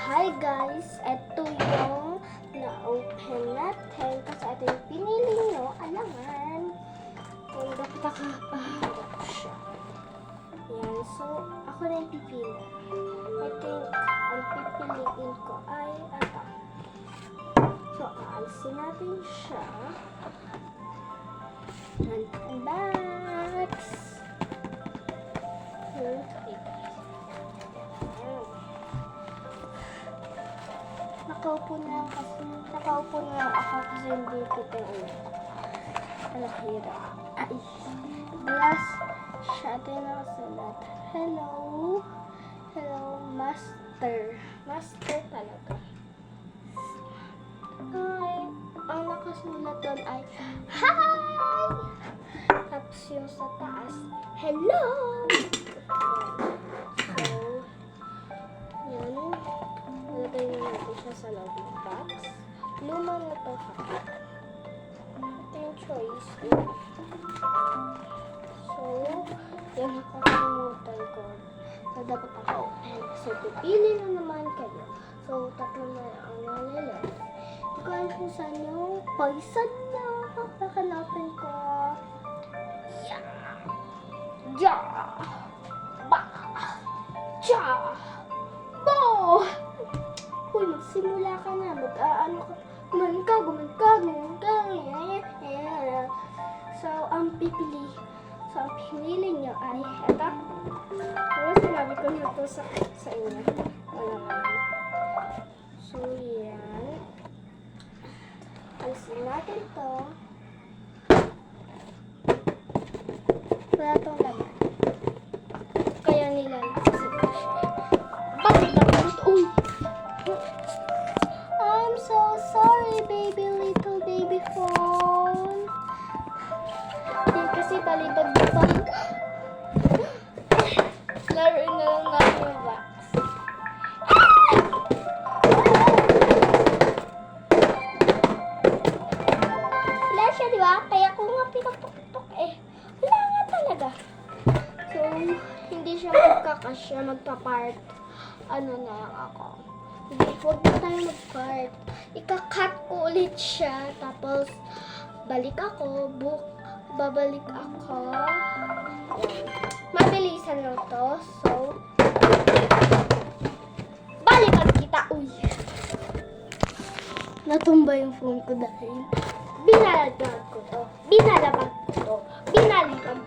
Hi guys! Ito yung na-open natin kasi ito yung pinili nyo. Alangan. Kung dapat nakapaharap siya. Yan. So, ako na yung pipili. I think ang pipiliin ko ay ito. So, aalisin natin siya. Unbox! Nakaupo na ako kasi hindi kita ang hirap. Ay, last siya tayo nakasulat. Hello, master. Master talaga. Hi, ang nakasulat doon ay hi! Tapos yung sa taas, hello! Lagay na natin siya sa loob ng box. Luma na ito ha. Ito yung choice. So, yan nakakalimutan ko. So, dapat ako. So, pipili na naman kayo. So, tatlo na ang nalilot. Hindi ko alam kung saan yung poison na. Nakanapin ko. Yeah! Yeah! Ba! Ja! Bo! Uy, magsimula ka na. Gumanon ka. So, ang pinili niyo ay eto. Pero sinabi ko na ito sa inyo. Wala naman. So, yan. Alisin natin ito. Wala itong laman. Kaya nilalasin ko siya. Bakit? Uy! I'm so sorry, little baby phone. Yan kasi talibag pa. Laruin na lang natin yung box. Wala siya, di ba? Kaya ko nga pinatuktok eh. Wala nga talaga. So, hindi siya magkakasya, magpa-part. Ano na lang ako. Hindi, huwag na tayo mag-part. Ika-cut ko ulit siya. Tapos, babalik ako. Yan. Mabilisan lang to. So, balikan kita. Uy! Natumba yung phone ko dahil binalagdag ko to. Binalabag ko to. Binalibag